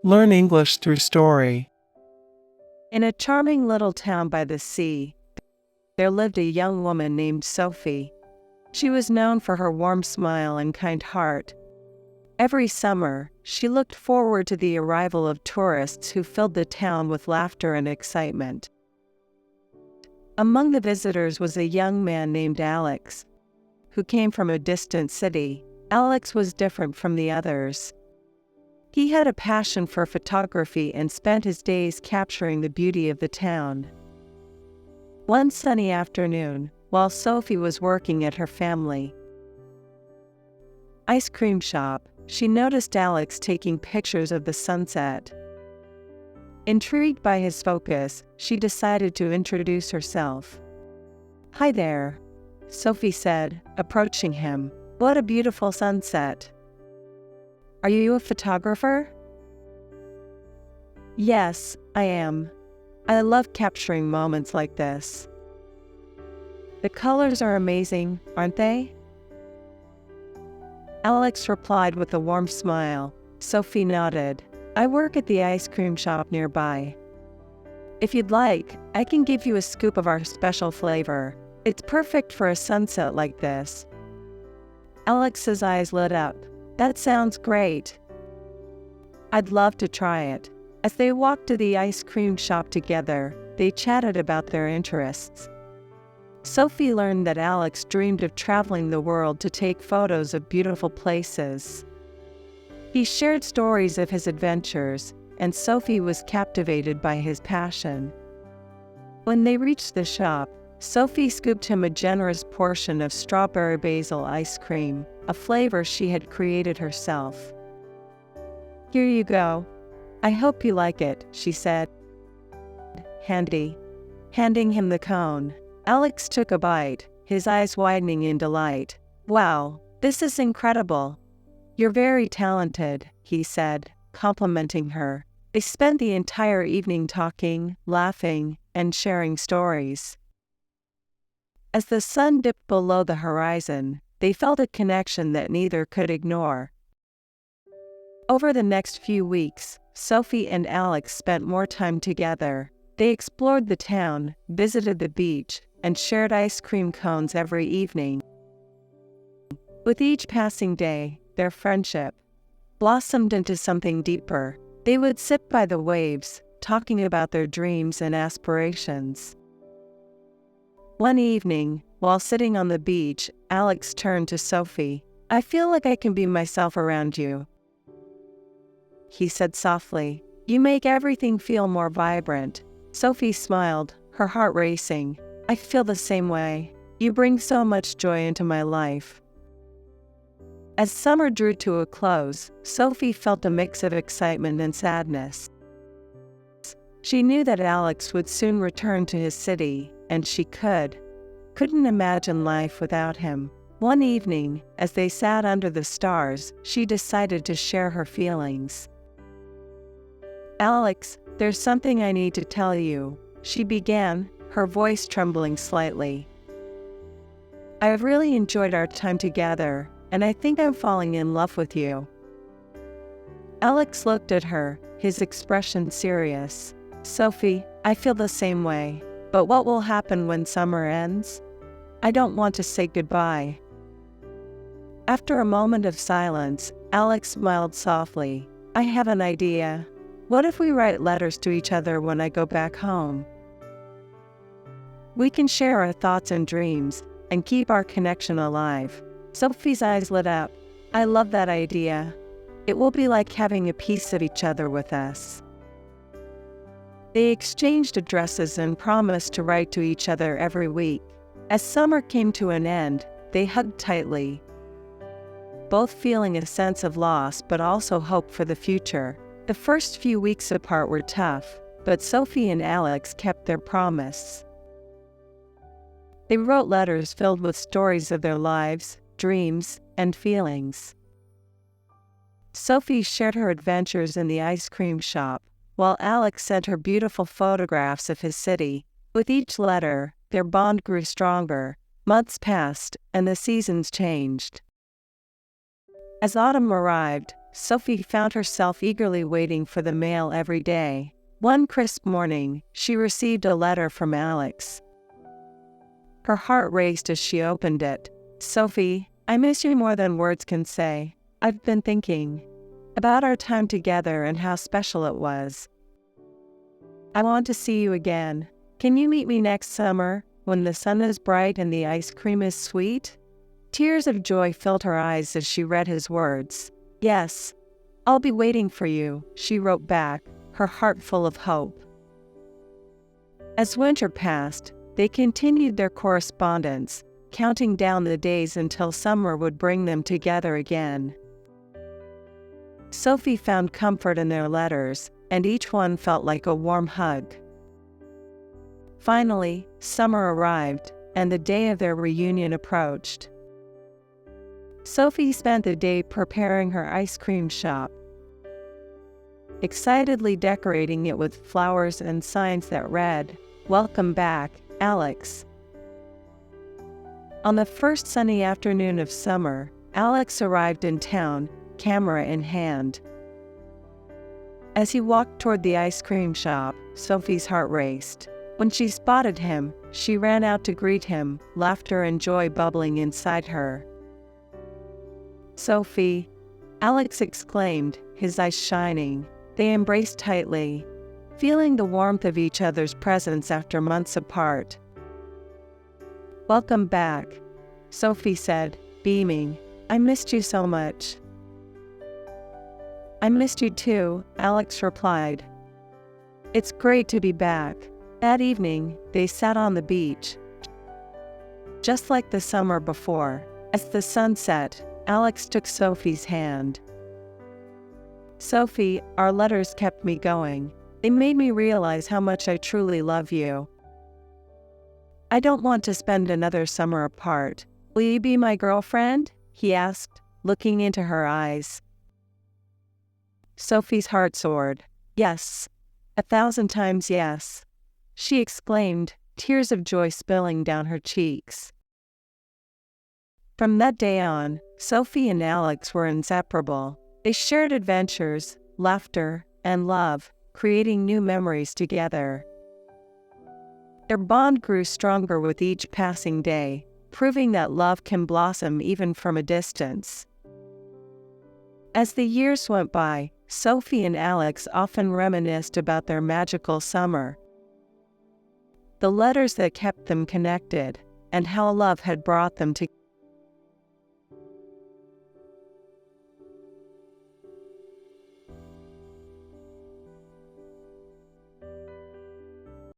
Learn English through story. In a charming little town by the sea, there lived a young woman named Sophie. She was known for her warm smile and kind heart. Every summer, she looked forward to the arrival of tourists who filled the town with laughter and excitement. Among the visitors was a young man named Alex, who came from a distant city. Alex was different from the others. He had a passion for photography and spent his days capturing the beauty of the town. One sunny afternoon, while Sophie was working at her family ice cream shop, she noticed Alex taking pictures of the sunset. Intrigued by his focus, she decided to introduce herself. "Hi there," Sophie said, approaching him. "What a beautiful sunset. Are you a photographer?" "Yes, I am. I love capturing moments like this." "The colors are amazing, aren't they?" Alex replied with a warm smile. Sophie nodded. "I work at the ice cream shop nearby. If you'd like, I can give you a scoop of our special flavor. It's perfect for a sunset like this." Alex's eyes lit up. "That sounds great. I'd love to try it." As they walked to the ice cream shop together, they chatted about their interests. Sophie learned that Alex dreamed of traveling the world to take photos of beautiful places. He shared stories of his adventures, and Sophie was captivated by his passion. When they reached the shop, Sophie scooped him a generous portion of strawberry basil ice cream, a flavor she had created herself. "Here you go. I hope you like it," she said, handing him the cone. Alex took a bite, his eyes widening in delight. "Wow, this is incredible. You're very talented," he said, complimenting her. They spent the entire evening talking, laughing, and sharing stories. As the sun dipped below the horizon, they felt a connection that neither could ignore. Over the next few weeks, Sophie and Alex spent more time together. They explored the town, visited the beach, and shared ice cream cones every evening. With each passing day, their friendship blossomed into something deeper. They would sit by the waves, talking about their dreams and aspirations. One evening, while sitting on the beach, Alex turned to Sophie. "I feel like I can be myself around you," he said softly. "You make everything feel more vibrant." Sophie smiled, her heart racing. "I feel the same way. You bring so much joy into my life." As summer drew to a close, Sophie felt a mix of excitement and sadness. She knew that Alex would soon return to his city, and she couldn't imagine life without him. One evening, as they sat under the stars, she decided to share her feelings. "Alex, there's something I need to tell you," she began, her voice trembling slightly. "I've really enjoyed our time together, and I think I'm falling in love with you." Alex looked at her, his expression serious. "Sophie, I feel the same way. But what will happen when summer ends? I don't want to say goodbye." After a moment of silence, Alex smiled softly. "I have an idea. What if we write letters to each other when I go back home? We can share our thoughts and dreams, and keep our connection alive." Sophie's eyes lit up. "I love that idea. It will be like having a piece of each other with us." They exchanged addresses and promised to write to each other every week. As summer came to an end, they hugged tightly, both feeling a sense of loss but also hope for the future. The first few weeks apart were tough, but Sophie and Alex kept their promise. They wrote letters filled with stories of their lives, dreams, and feelings. Sophie shared her adventures in the ice cream shop, while Alex sent her beautiful photographs of his city. With each letter, their bond grew stronger. Months passed, and the seasons changed. As autumn arrived, Sophie found herself eagerly waiting for the mail every day. One crisp morning, she received a letter from Alex. Her heart raced as she opened it. "Sophie, I miss you more than words can say. I've been thinking about our time together and how special it was. I want to see you again. Can you meet me next summer, when the sun is bright and the ice cream is sweet?" Tears of joy filled her eyes as she read his words. "Yes, I'll be waiting for you," she wrote back, her heart full of hope. As winter passed, they continued their correspondence, counting down the days until summer would bring them together again. Sophie found comfort in their letters, and each one felt like a warm hug. Finally, summer arrived, and the day of their reunion approached. Sophie spent the day preparing her ice cream shop, excitedly decorating it with flowers and signs that read, "Welcome back, Alex." On the first sunny afternoon of summer, Alex arrived in town, camera in hand. As he walked toward the ice cream shop, Sophie's heart raced. When she spotted him, she ran out to greet him, laughter and joy bubbling inside her. "Sophie," Alex exclaimed, his eyes shining. They embraced tightly, feeling the warmth of each other's presence after months apart. "Welcome back," Sophie said, beaming. "I missed you so much." "I missed you too," Alex replied. "It's great to be back." That evening, they sat on the beach, just like the summer before. As the sun set, Alex took Sophie's hand. "Sophie, our letters kept me going. They made me realize how much I truly love you. I don't want to spend another summer apart. Will you be my girlfriend?" he asked, looking into her eyes. Sophie's heart soared. "Yes, 1,000 times yes," she exclaimed, tears of joy spilling down her cheeks. From that day on, Sophie and Alex were inseparable. They shared adventures, laughter, and love, creating new memories together. Their bond grew stronger with each passing day, proving that love can blossom even from a distance. As the years went by, Sophie and Alex often reminisced about their magical summer, the letters that kept them connected, and how love had brought them together.